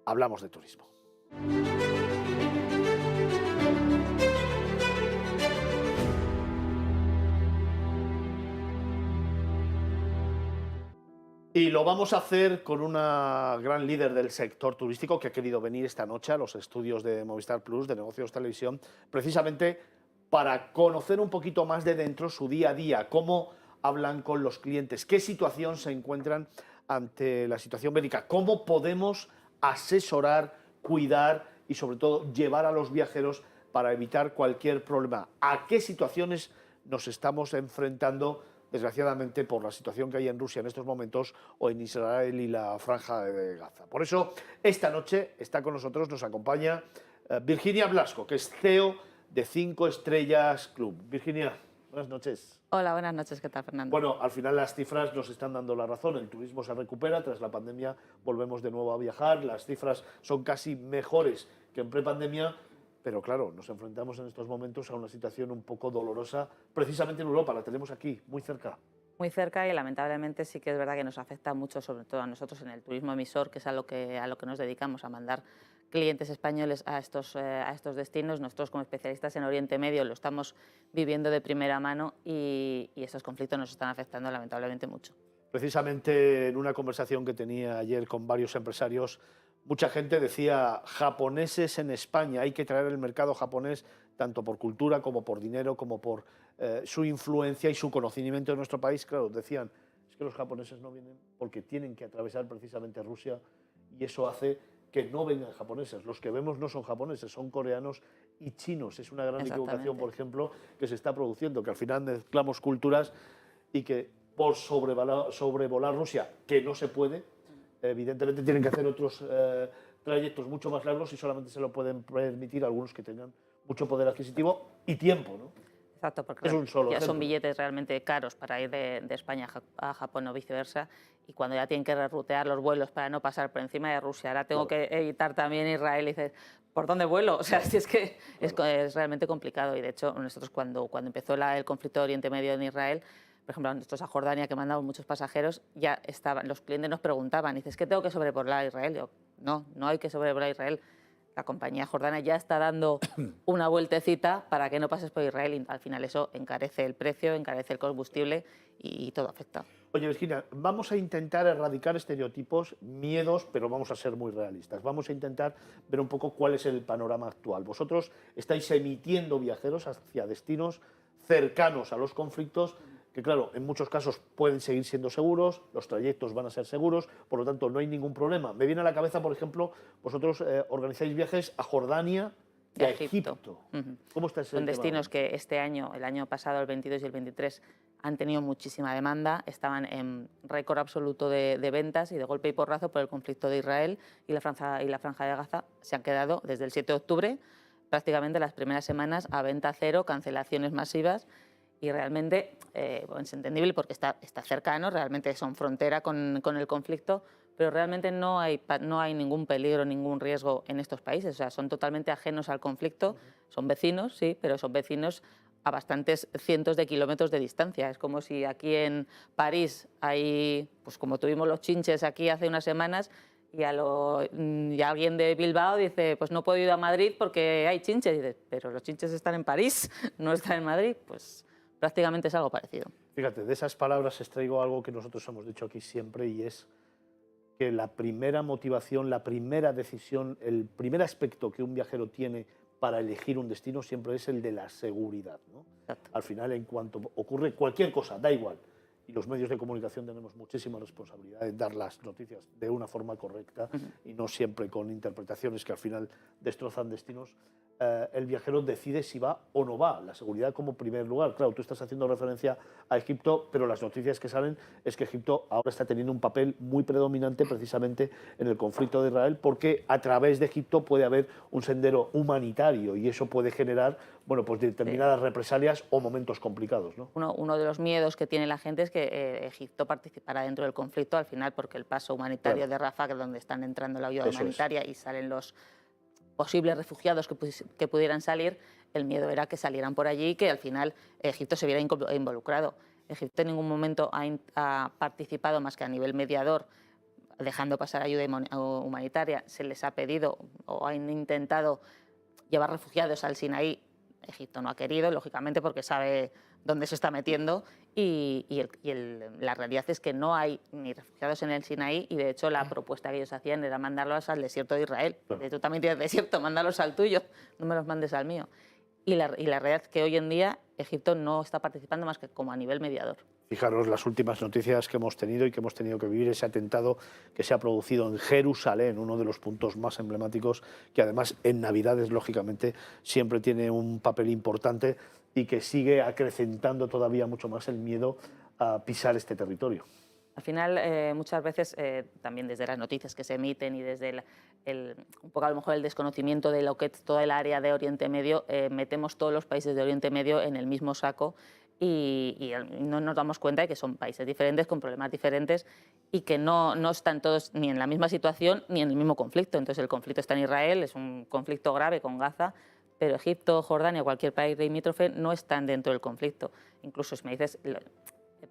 hablamos de turismo. Y lo vamos a hacer con una gran líder del sector turístico que ha querido venir esta noche a los estudios de Movistar Plus, de Negocios Televisión, precisamente para conocer un poquito más de dentro su día a día, cómo hablan con los clientes, qué situación se encuentran ante la situación bélica, cómo podemos asesorar, cuidar y sobre todo llevar a los viajeros para evitar cualquier problema, a qué situaciones nos estamos enfrentando desgraciadamente por la situación que hay en Rusia en estos momentos o en Israel y la Franja de Gaza. Por eso, esta noche está con nosotros, nos acompaña Virginia Blasco, que es CEO de 5 Estrellas Club. Virginia, buenas noches. Hola, buenas noches, ¿qué tal, Fernando? Bueno, al final las cifras nos están dando la razón, el turismo se recupera, tras la pandemia volvemos de nuevo a viajar, las cifras son casi mejores que en prepandemia, pero claro, nos enfrentamos en estos momentos a una situación un poco dolorosa, precisamente en Europa, la tenemos aquí, muy cerca. Muy cerca y lamentablemente sí que es verdad que nos afecta mucho, sobre todo a nosotros en el turismo emisor, que es a lo que nos dedicamos, a mandar clientes españoles a estos destinos. Nosotros como especialistas en Oriente Medio lo estamos viviendo de primera mano y estos conflictos nos están afectando lamentablemente mucho. Precisamente en una conversación que tenía ayer con varios empresarios, mucha gente decía, japoneses en España, hay que traer el mercado japonés tanto por cultura como por dinero, como por su influencia y su conocimiento de nuestro país. Claro, decían, es que los japoneses no vienen porque tienen que atravesar precisamente Rusia y eso hace que no vengan japoneses. Los que vemos no son japoneses, son coreanos y chinos. Es una gran equivocación, por ejemplo, que se está produciendo, que al final mezclamos culturas y que por sobrevolar Rusia, que no se puede, evidentemente tienen que hacer otros trayectos mucho más largos y solamente se lo pueden permitir algunos que tengan mucho poder adquisitivo y tiempo, ¿no? Exacto, porque Es un solo ya centro. son billetes realmente caros para ir de España a Japón o viceversa, y cuando ya tienen que rerutear los vuelos para no pasar por encima de Rusia, ahora tengo que evitar también Israel y dices, ¿por dónde vuelo? O sea, si es que es realmente complicado y de hecho nosotros cuando empezó el conflicto de Oriente Medio en Israel, por ejemplo, nosotros a Jordania, que mandamos muchos pasajeros, ya estaban, los clientes nos preguntaban, dices, ¿es que tengo que sobrevolar Israel? Yo, no hay que sobrevolar Israel. La compañía jordana ya está dando una vueltecita para que no pases por Israel y al final eso encarece el precio, encarece el combustible y todo afecta. Oye, Virginia, vamos a intentar erradicar estereotipos, miedos, pero vamos a ser muy realistas. Vamos a intentar ver un poco cuál es el panorama actual. Vosotros estáis emitiendo viajeros hacia destinos cercanos a los conflictos, que claro, en muchos casos pueden seguir siendo seguros, los trayectos van a ser seguros, por lo tanto no hay ningún problema. Me viene a la cabeza, por ejemplo, vosotros organizáis viajes a Jordania y a Egipto. ¿Cómo está ese tema? Son destinos que este año, el año pasado, el 22 y el 23, han tenido muchísima demanda, estaban en récord absoluto de ventas y de golpe y porrazo por el conflicto de Israel y la Franja de Gaza se han quedado desde el 7 de octubre, prácticamente las primeras semanas a venta cero, cancelaciones masivas. Y realmente es entendible porque está cercano, realmente son frontera con el conflicto, pero realmente no hay ningún peligro, ningún riesgo en estos países. O sea, son totalmente ajenos al conflicto, son vecinos, sí, pero son vecinos a bastantes cientos de kilómetros de distancia. Es como si aquí en París hay, pues como tuvimos los chinches aquí hace unas semanas, y alguien de Bilbao dice, pues no puedo ir a Madrid porque hay chinches. Y dice, pero los chinches están en París, no están en Madrid. Pues prácticamente es algo parecido. Fíjate, de esas palabras extraigo algo que nosotros hemos dicho aquí siempre y es que la primera motivación, la primera decisión, el primer aspecto que un viajero tiene para elegir un destino siempre es el de la seguridad, ¿no? Al final, en cuanto ocurre cualquier cosa, da igual, y los medios de comunicación tenemos muchísima responsabilidad de dar las noticias de una forma correcta y no siempre con interpretaciones que al final destrozan destinos. El viajero decide si va o no va. La seguridad como primer lugar. Claro, tú estás haciendo referencia a Egipto, pero las noticias que salen es que Egipto ahora está teniendo un papel muy predominante precisamente en el conflicto de Israel, porque a través de Egipto puede haber un sendero humanitario y eso puede generar, bueno, pues determinadas represalias o momentos complicados, ¿no? Uno de los miedos que tiene la gente es que Egipto participará dentro del conflicto al final, porque el paso humanitario de Rafah, que es donde están entrando la ayuda humanitaria y salen los posibles refugiados que pudieran salir, el miedo era que salieran por allí y que al final Egipto se viera involucrado. Egipto en ningún momento ha participado más que a nivel mediador, dejando pasar ayuda humanitaria, se les ha pedido o han intentado llevar refugiados al Sinaí. Egipto no ha querido, lógicamente, porque sabe dónde se está metiendo la realidad es que no hay ni refugiados en el Sinaí y, de hecho, la propuesta que ellos hacían era mandarlos al desierto de Israel. Tú también tienes desierto, mándalos al tuyo, no me los mandes al mío. Y la realidad es que hoy en día Egipto no está participando más que como a nivel mediador. Fijaros las últimas noticias que hemos tenido y que hemos tenido que vivir, ese atentado que se ha producido en Jerusalén, uno de los puntos más emblemáticos, que además en Navidades, lógicamente, siempre tiene un papel importante y que sigue acrecentando todavía mucho más el miedo a pisar este territorio. Al final, muchas veces, también desde las noticias que se emiten y desde un poco a lo mejor el desconocimiento de lo que es toda el área de Oriente Medio, metemos todos los países de Oriente Medio en el mismo saco y no nos damos cuenta de que son países diferentes, con problemas diferentes y que no están todos ni en la misma situación ni en el mismo conflicto. Entonces, el conflicto está en Israel, es un conflicto grave con Gaza, pero Egipto, Jordania, cualquier país limítrofe no están dentro del conflicto. Incluso si me dices,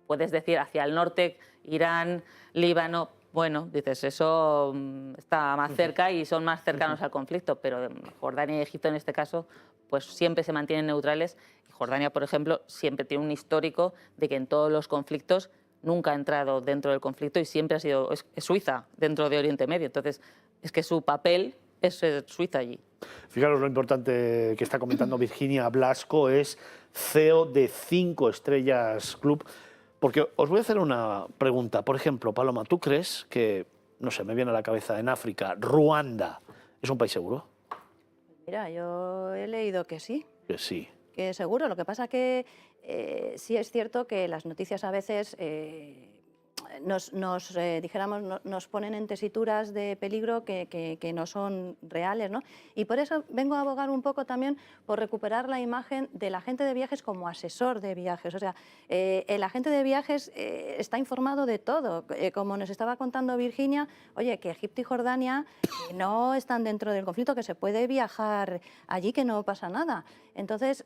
puedes decir hacia el norte, Irán, Líbano, bueno, dices, eso está más cerca y son más cercanos al conflicto, pero Jordania y Egipto en este caso pues siempre se mantienen neutrales. Y Jordania, por ejemplo, siempre tiene un histórico de que en todos los conflictos nunca ha entrado dentro del conflicto y siempre ha sido, es Suiza dentro de Oriente Medio. Entonces, es que su papel es Suiza allí. Fijaros lo importante que está comentando Virginia Blasco, es CEO de 5 Estrellas Club. Porque os voy a hacer una pregunta. Por ejemplo, Paloma, ¿tú crees que, no sé, me viene a la cabeza, en África, Ruanda es un país seguro? Mira, yo he leído que sí. Que sí. Que seguro. Lo que pasa que sí es cierto que las noticias a veces nos ponen en tesituras de peligro que no son reales, ¿no? Y por eso vengo a abogar un poco también por recuperar la imagen del agente de viajes como asesor de viajes. O sea, el agente de viajes está informado de todo. Como nos estaba contando Virginia, oye, que Egipto y Jordania no están dentro del conflicto, que se puede viajar allí, que no pasa nada. Entonces,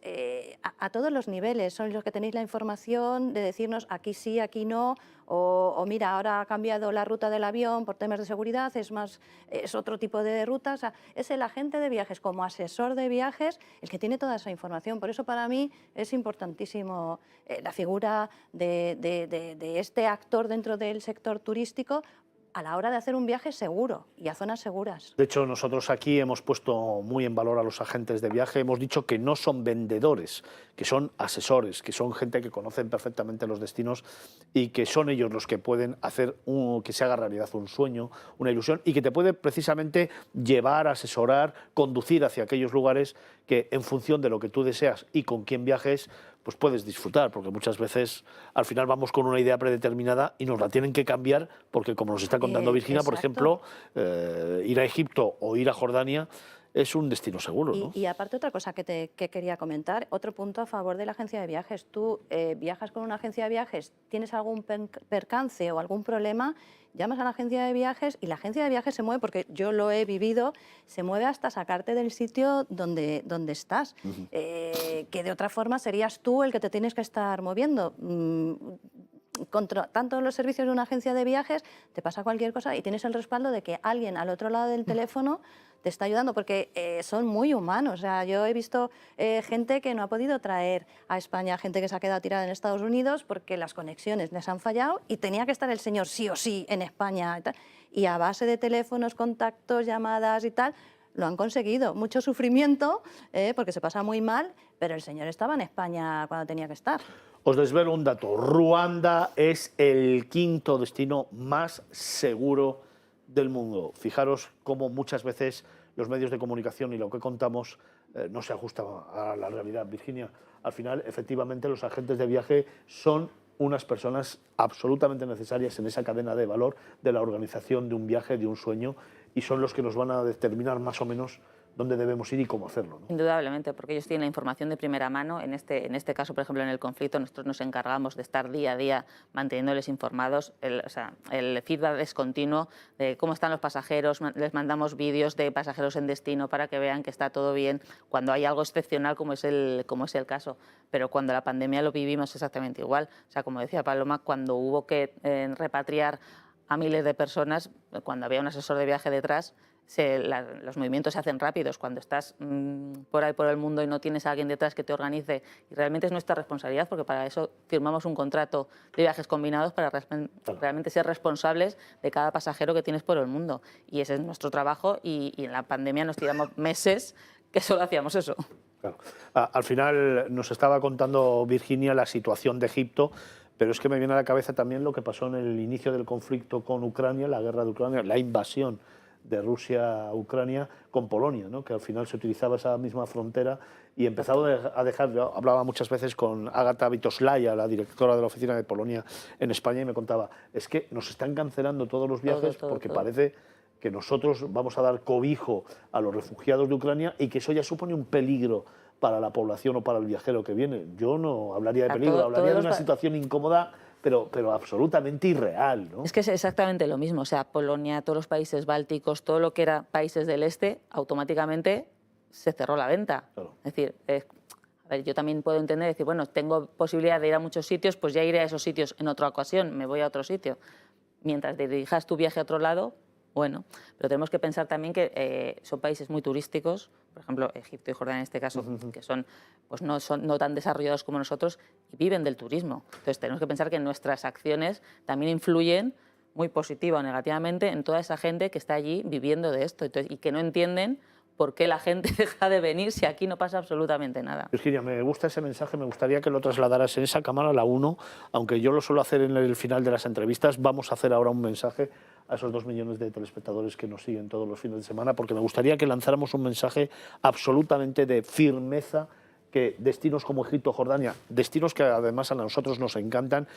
a todos los niveles, sois los que tenéis la información de decirnos aquí sí, aquí no, o mira, ahora ha cambiado la ruta del avión por temas de seguridad, es otro tipo de ruta. O sea, es el agente de viajes como asesor de viajes el que tiene toda esa información. Por eso para mí es importantísimo la figura de este actor dentro del sector turístico a la hora de hacer un viaje seguro y a zonas seguras. De hecho, nosotros aquí hemos puesto muy en valor a los agentes de viaje. Hemos dicho que no son vendedores, que son asesores, que son gente que conocen perfectamente los destinos y que son ellos los que pueden hacer que se haga realidad un sueño, una ilusión, y que te puede precisamente llevar, asesorar, conducir hacia aquellos lugares que, en función de lo que tú deseas y con quién viajes, pues puedes disfrutar, porque muchas veces al final vamos con una idea predeterminada y nos la tienen que cambiar, porque como nos está contando Virginia, por ejemplo, ir a Egipto o ir a Jordania es un destino seguro, ¿no? Y aparte otra cosa que quería comentar, otro punto a favor de la agencia de viajes. Tú viajas con una agencia de viajes, tienes algún percance o algún problema, llamas a la agencia de viajes y la agencia de viajes se mueve, porque yo lo he vivido, se mueve hasta sacarte del sitio donde estás, que de otra forma serías tú el que te tienes que estar moviendo. Tanto los servicios de una agencia de viajes, te pasa cualquier cosa y tienes el respaldo de que alguien al otro lado del teléfono te está ayudando, porque son muy humanos. O sea, yo he visto gente que no ha podido traer a España, gente que se ha quedado tirada en Estados Unidos porque las conexiones les han fallado y tenía que estar el señor sí o sí en España y tal. Y a base de teléfonos, contactos, llamadas y tal, lo han conseguido. Mucho sufrimiento, porque se pasa muy mal, pero el señor estaba en España cuando tenía que estar. Os desvelo un dato. Ruanda es el 5º destino más seguro del mundo. Fijaros cómo muchas veces los medios de comunicación y lo que contamos no se ajusta a la realidad. Virginia, al final, efectivamente, los agentes de viaje son unas personas absolutamente necesarias en esa cadena de valor de la organización de un viaje, de un sueño, y son los que nos van a determinar más o menos dónde debemos ir y cómo hacerlo, ¿no? Indudablemente, porque ellos tienen la información de primera mano. En este caso, por ejemplo, en el conflicto, nosotros nos encargamos de estar día a día manteniéndoles informados. El feedback es continuo de cómo están los pasajeros, les mandamos vídeos de pasajeros en destino para que vean que está todo bien cuando hay algo excepcional como es el caso. Pero cuando la pandemia lo vivimos exactamente igual. O sea, como decía Paloma, cuando hubo que repatriar a miles de personas, cuando había un asesor de viaje detrás, los movimientos se hacen rápidos. Cuando estás por ahí por el mundo y no tienes a alguien detrás que te organice, y realmente es nuestra responsabilidad, porque para eso firmamos un contrato de viajes combinados para realmente ser responsables de cada pasajero que tienes por el mundo. Y ese es nuestro trabajo, y en la pandemia nos tiramos meses que solo hacíamos eso. Claro. Al final nos estaba contando Virginia la situación de Egipto, pero es que me viene a la cabeza también lo que pasó en el inicio del conflicto con Ucrania, la guerra de Ucrania, la invasión de Rusia a Ucrania con Polonia, ¿no? Que al final se utilizaba esa misma frontera y empezado a dejar. Yo hablaba muchas veces con Agata Vitoslaya, la directora de la oficina de Polonia en España, y me contaba, es que nos están cancelando todos los viajes porque parece que nosotros vamos a dar cobijo a los refugiados de Ucrania y que eso ya supone un peligro para la población o para el viajero que viene. Yo no hablaría de peligro, hablaría de una situación incómoda, pero absolutamente irreal, ¿no? Es que es exactamente lo mismo. O sea, Polonia, todos los países bálticos, todo lo que era países del este, automáticamente se cerró la venta. Claro. Es decir, a ver, yo también puedo entender, decir, bueno, tengo posibilidad de ir a muchos sitios, pues ya iré a esos sitios en otra ocasión, me voy a otro sitio. Mientras dirijas tu viaje a otro lado, bueno, pero tenemos que pensar también que son países muy turísticos, por ejemplo, Egipto y Jordania en este caso, que pues no tan desarrollados como nosotros y viven del turismo. Entonces tenemos que pensar que nuestras acciones también influyen muy positiva o negativamente en toda esa gente que está allí viviendo de esto, y que no entienden por qué la gente deja de venir si aquí no pasa absolutamente nada. Virginia, me gusta ese mensaje, me gustaría que lo trasladaras en esa cámara, la 1, aunque yo lo suelo hacer en el final de las entrevistas. Vamos a hacer ahora un mensaje a esos 2 millones de telespectadores que nos siguen todos los fines de semana, porque me gustaría que lanzáramos un mensaje absolutamente de firmeza, que destinos como Egipto, Jordania, destinos que además a nosotros nos encantan.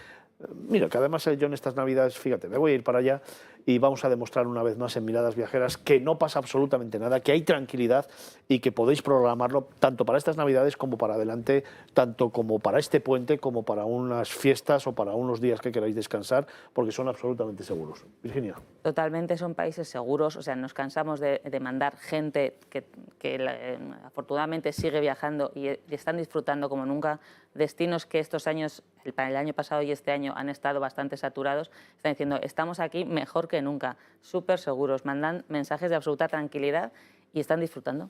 Mira, que además yo en estas Navidades, fíjate, me voy a ir para allá y vamos a demostrar una vez más en Miradas Viajeras que no pasa absolutamente nada, que hay tranquilidad y que podéis programarlo tanto para estas Navidades como para adelante, tanto como para este puente, como para unas fiestas o para unos días que queráis descansar, porque son absolutamente seguros. Virginia. Totalmente, son países seguros. O sea, nos cansamos de mandar gente que afortunadamente sigue viajando y están disfrutando como nunca. Destinos que estos años, el año pasado y este año, han estado bastante saturados. Están diciendo, estamos aquí mejor que nunca, súper seguros, mandan mensajes de absoluta tranquilidad y están disfrutando.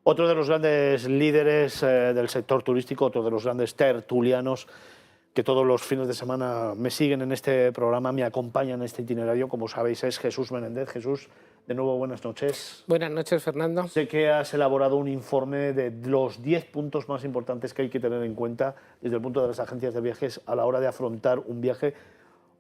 Otro de los grandes líderes del sector turístico, otro de los grandes tertulianos que todos los fines de semana me siguen en este programa, me acompañan en este itinerario, como sabéis, es Jesús Menéndez. Jesús, de nuevo, buenas noches. Buenas noches, Fernando. Sé que has elaborado un informe de los 10 puntos más importantes que hay que tener en cuenta desde el punto de las agencias de viajes a la hora de afrontar un viaje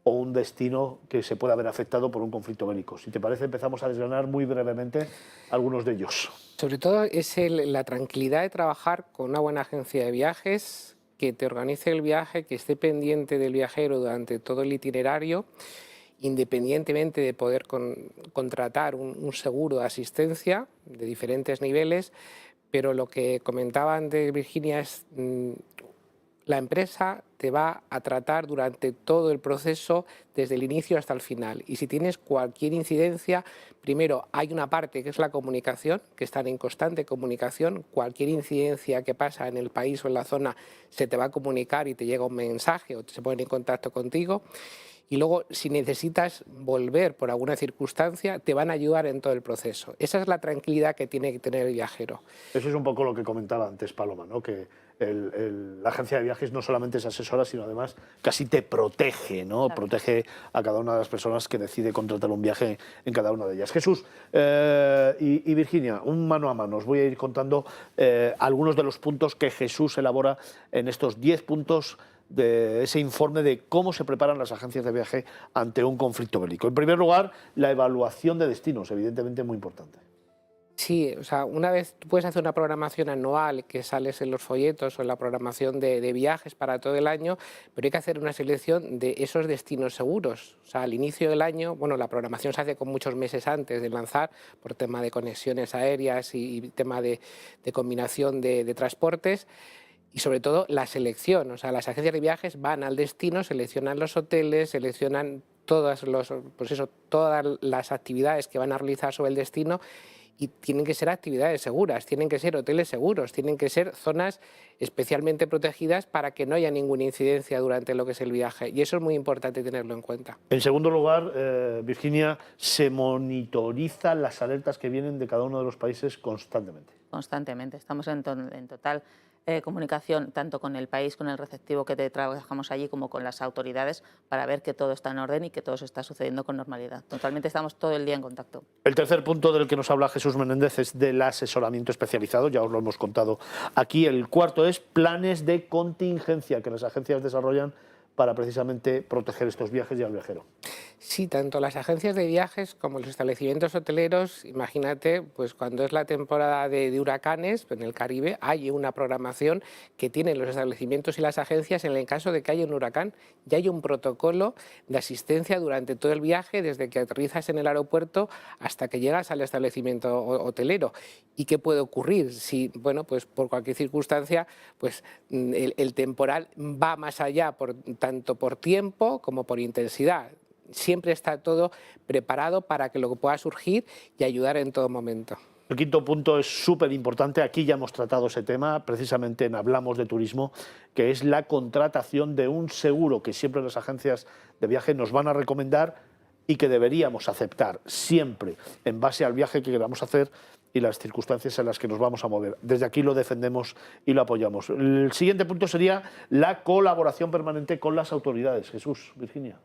o un destino que se pueda ver afectado por un conflicto bélico. Si te parece, empezamos a desgranar muy brevemente algunos de ellos. Sobre todo es la tranquilidad de trabajar con una buena agencia de viajes, que te organice el viaje, que esté pendiente del viajero durante todo el itinerario, independientemente de poder contratar un seguro de asistencia de diferentes niveles. Pero lo que comentaba antes Virginia es la empresa te va a tratar durante todo el proceso, desde el inicio hasta el final. Y si tienes cualquier incidencia, primero hay una parte que es la comunicación, que están en constante comunicación. Cualquier incidencia que pasa en el país o en la zona se te va a comunicar y te llega un mensaje o se ponen en contacto contigo. Y luego, si necesitas volver por alguna circunstancia, te van a ayudar en todo el proceso. Esa es la tranquilidad que tiene que tener el viajero. Eso es un poco lo que comentaba antes Paloma, ¿no? Que la agencia de viajes no solamente es asesora, sino además casi te protege, ¿no? Claro. Protege a cada una de las personas que decide contratar un viaje en cada una de ellas. Jesús y Virginia, un mano a mano. Os voy a ir contando algunos de los puntos que Jesús elabora en estos 10 puntos de ese informe de cómo se preparan las agencias de viaje ante un conflicto bélico. En primer lugar, la evaluación de destinos, evidentemente muy importante. Sí, o sea, una vez tú puedes hacer una programación anual que sales en los folletos o en la programación de viajes para todo el año, pero hay que hacer una selección de esos destinos seguros. O sea, al inicio del año, bueno, la programación se hace con muchos meses antes de lanzar por tema de conexiones aéreas y tema de combinación de transportes. Y sobre todo la selección, o sea, las agencias de viajes van al destino, seleccionan los hoteles, seleccionan todas las actividades que van a realizar sobre el destino, y tienen que ser actividades seguras, tienen que ser hoteles seguros, tienen que ser zonas especialmente protegidas para que no haya ninguna incidencia durante lo que es el viaje, y eso es muy importante tenerlo en cuenta. En segundo lugar, Virginia, se monitorizan las alertas que vienen de cada uno de los países constantemente. Constantemente, estamos en total comunicación tanto con el país, con el receptivo que trabajamos allí, como con las autoridades, para ver que todo está en orden y que todo se está sucediendo con normalidad. Totalmente, estamos todo el día en contacto. El tercer punto del que nos habla Jesús Menéndez es del asesoramiento especializado, ya os lo hemos contado aquí. El cuarto es planes de contingencia que las agencias desarrollan para precisamente proteger estos viajes y al viajero. Sí, tanto las agencias de viajes como los establecimientos hoteleros, imagínate, pues cuando es la temporada de huracanes en el Caribe, hay una programación que tienen los establecimientos y las agencias en el caso de que haya un huracán. Ya hay un protocolo de asistencia durante todo el viaje, desde que aterrizas en el aeropuerto hasta que llegas al establecimiento hotelero. ¿Y qué puede ocurrir si, bueno, pues por cualquier circunstancia, pues el temporal va más allá, tanto por tiempo como por intensidad? Siempre está todo preparado para que lo que pueda surgir y ayudar en todo momento. El quinto punto es súper importante, aquí ya hemos tratado ese tema, precisamente en Hablamos de Turismo, que es la contratación de un seguro que siempre las agencias de viaje nos van a recomendar y que deberíamos aceptar siempre en base al viaje que queramos hacer y las circunstancias en las que nos vamos a mover. Desde aquí lo defendemos y lo apoyamos. El siguiente punto sería la colaboración permanente con las autoridades. Jesús, Virginia.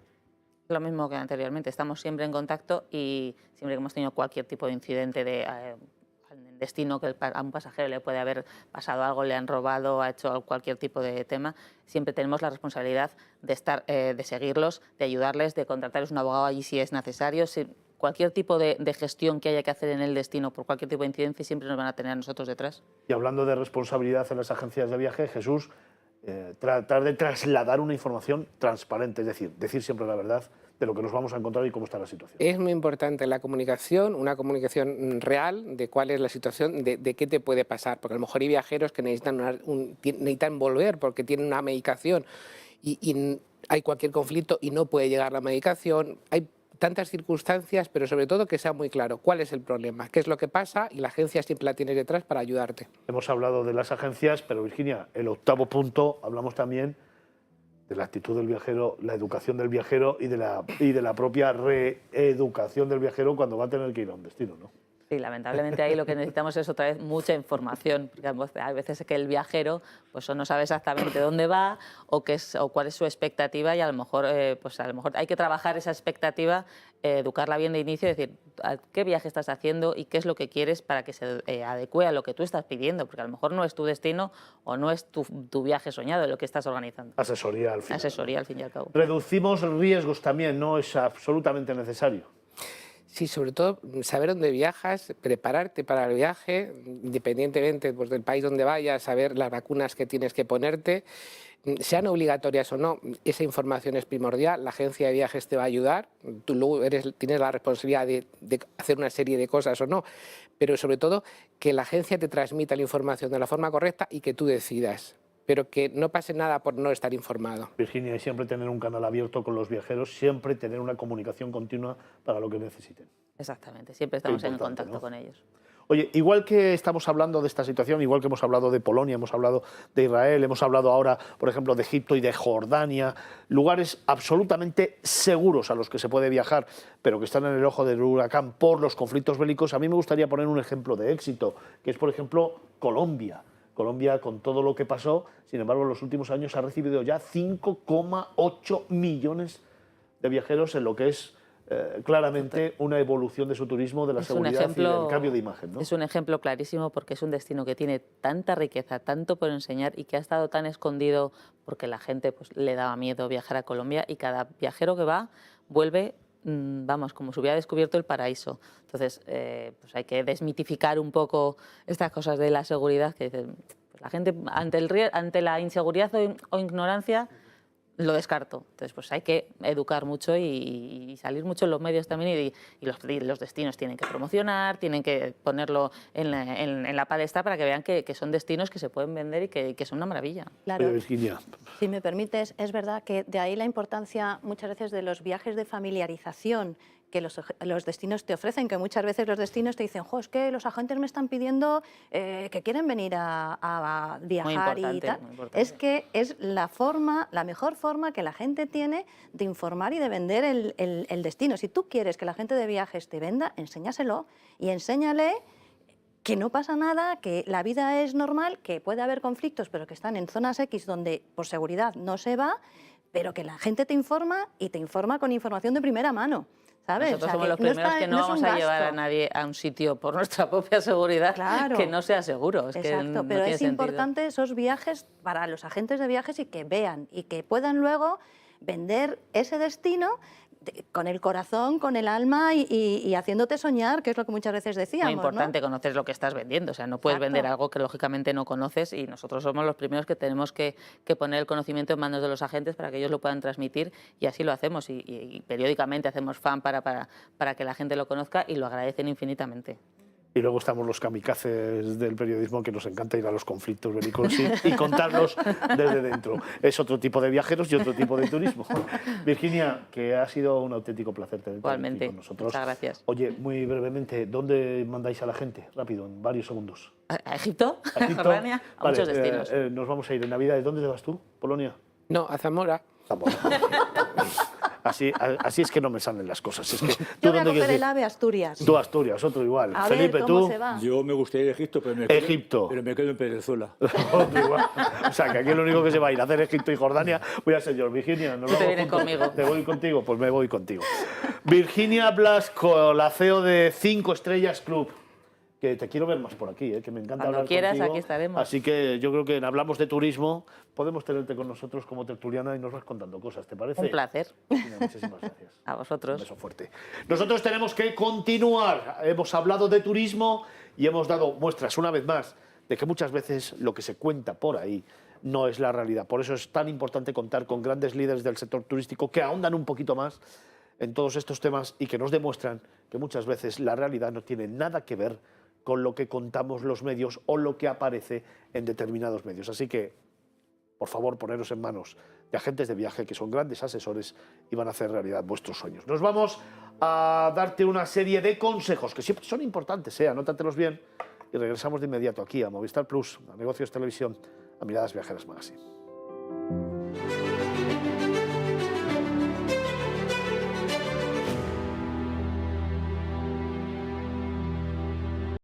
Lo mismo que anteriormente, estamos siempre en contacto y siempre que hemos tenido cualquier tipo de incidente en destino, que a un pasajero le puede haber pasado algo, le han robado, ha hecho cualquier tipo de tema, siempre tenemos la responsabilidad de seguirlos, de ayudarles, de contratarles un abogado allí si es necesario. Cualquier tipo de gestión que haya que hacer en el destino por cualquier tipo de incidencia siempre nos van a tener a nosotros detrás. Y hablando de responsabilidad en las agencias de viaje, Jesús, tratar de trasladar una información transparente, es decir siempre la verdad de lo que nos vamos a encontrar y cómo está la situación. Es muy importante la comunicación, una comunicación real de cuál es la situación, de qué te puede pasar, porque a lo mejor hay viajeros que necesitan volver porque tienen una medicación y hay cualquier conflicto y no puede llegar la medicación. Hay tantas circunstancias, pero sobre todo que sea muy claro cuál es el problema, qué es lo que pasa, y la agencia siempre la tiene detrás para ayudarte. Hemos hablado de las agencias, pero Virginia, el octavo punto, hablamos también de la actitud del viajero, la educación del viajero y de la propia reeducación del viajero cuando va a tener que ir a un destino, ¿no? Sí, lamentablemente ahí lo que necesitamos es otra vez mucha información, porque hay veces que el viajero pues no sabe exactamente dónde va o cuál es su expectativa, y a lo mejor hay que trabajar esa expectativa, educarla bien de inicio, decir qué viaje estás haciendo y qué es lo que quieres para que se adecue a lo que tú estás pidiendo, porque a lo mejor no es tu destino o no es tu viaje soñado lo que estás organizando. Asesoría al final. Asesoría al fin y al cabo. Reducimos riesgos también, no es absolutamente necesario. Sí, sobre todo saber dónde viajas, prepararte para el viaje, independientemente pues, del país donde vayas, saber las vacunas que tienes que ponerte, sean obligatorias o no, esa información es primordial, la agencia de viajes te va a ayudar, tú luego tienes la responsabilidad de hacer una serie de cosas o no, pero sobre todo que la agencia te transmita la información de la forma correcta y que tú decidas, pero que no pase nada por no estar informado. Virginia, y siempre tener un canal abierto con los viajeros, siempre tener una comunicación continua para lo que necesiten. Exactamente, siempre estamos en contacto, ¿no?, con ellos. Oye, igual que estamos hablando de esta situación, igual que hemos hablado de Polonia, hemos hablado de Israel, hemos hablado ahora, por ejemplo, de Egipto y de Jordania, lugares absolutamente seguros a los que se puede viajar, pero que están en el ojo del huracán por los conflictos bélicos, a mí me gustaría poner un ejemplo de éxito, que es, por ejemplo, Colombia. Colombia, con todo lo que pasó, sin embargo, en los últimos años ha recibido ya 5,8 millones de viajeros en lo que es claramente una evolución de su turismo, de la seguridad y del cambio de imagen, ¿no? Es un ejemplo clarísimo, porque es un destino que tiene tanta riqueza, tanto por enseñar, y que ha estado tan escondido porque la gente pues, le daba miedo viajar a Colombia, y cada viajero que va vuelve, vamos, como si hubiera descubierto el paraíso. Entonces, pues hay que desmitificar un poco estas cosas de la seguridad, que dicen, pues la gente ante la inseguridad o ignorancia lo descarto. Entonces, pues hay que educar mucho y salir mucho en los medios también y los destinos tienen que promocionar, tienen que ponerlo en la palestra para que vean que son destinos que se pueden vender y que son una maravilla. Claro. Virginia. Si me permites, es verdad que de ahí la importancia muchas veces de los viajes de familiarización que los destinos te ofrecen, que muchas veces los destinos te dicen, jo, es que los agentes me están pidiendo que quieren venir a viajar y tal. Es que es la mejor forma que la gente tiene de informar y de vender el destino. Si tú quieres que la gente de viajes te venda, enséñaselo y enséñale que no pasa nada, que la vida es normal, que puede haber conflictos, pero que están en zonas X donde por seguridad no se va, pero que la gente te informa y te informa con información de primera mano. ¿Sabes? Nosotros somos los primeros que no vamos a llevar a nadie a un sitio por nuestra propia seguridad que no sea seguro. Exacto, pero es importante esos viajes para los agentes de viajes y que vean y que puedan luego vender ese destino con el corazón, con el alma y haciéndote soñar, que es lo que muchas veces decíamos. Muy importante, ¿no? Conocer lo que estás vendiendo. O sea, no puedes vender algo que lógicamente no conoces y nosotros somos los primeros que tenemos que poner el conocimiento en manos de los agentes para que ellos lo puedan transmitir y así lo hacemos. Y periódicamente hacemos fan para que la gente lo conozca y lo agradecen infinitamente. Y luego estamos los kamikazes del periodismo que nos encanta ir a los conflictos bélicos y contarlos desde dentro. Es otro tipo de viajeros y otro tipo de turismo. Virginia, que ha sido un auténtico placer tenerte aquí con nosotros. Muchas gracias. Oye, muy brevemente, ¿dónde mandáis a la gente? Rápido, en varios segundos. ¿A Egipto? ¿A Egipto? Jordania, a muchos destinos. Nos vamos a ir en Navidad. ¿De dónde te vas tú? ¿Polonia? No, a Zamora. Zamora. Así es que no me salen las cosas. Es que, yo voy a coger el AVE Asturias. Tú Asturias, otro igual. A Felipe, ver, ¿cómo tú. se va? Yo me gustaría ir a Egipto, pero me quedo en Venezuela. Otro igual. O sea, que aquí lo único que se va a ir a hacer Egipto y Jordania voy a ser yo. Virginia, nos Tú te vamos vienes juntos. conmigo. ¿Te voy contigo? Pues me voy contigo. Virginia Blasco, la CEO de 5 Estrellas Club. Que te quiero ver más por aquí, que me encanta Cuando hablar quieras, contigo. aquí estaremos. Así que yo creo que en Hablamos de Turismo podemos tenerte con nosotros como tertuliana y nos vas contando cosas, ¿te parece? Un placer. Virginia, muchísimas gracias. A vosotros. Un beso fuerte. Nosotros tenemos que continuar. Hemos hablado de turismo y hemos dado muestras, una vez más, de que muchas veces lo que se cuenta por ahí no es la realidad. Por eso es tan importante contar con grandes líderes del sector turístico que ahondan un poquito más en todos estos temas y que nos demuestran que muchas veces la realidad no tiene nada que ver con lo que contamos los medios o lo que aparece en determinados medios. Así que, por favor, poneros en manos de agentes de viaje que son grandes asesores y van a hacer realidad vuestros sueños. Nos vamos a darte una serie de consejos que siempre son importantes, anótatelos bien y regresamos de inmediato aquí a Movistar Plus, a Negocios Televisión, a Miradas Viajeras Magazine.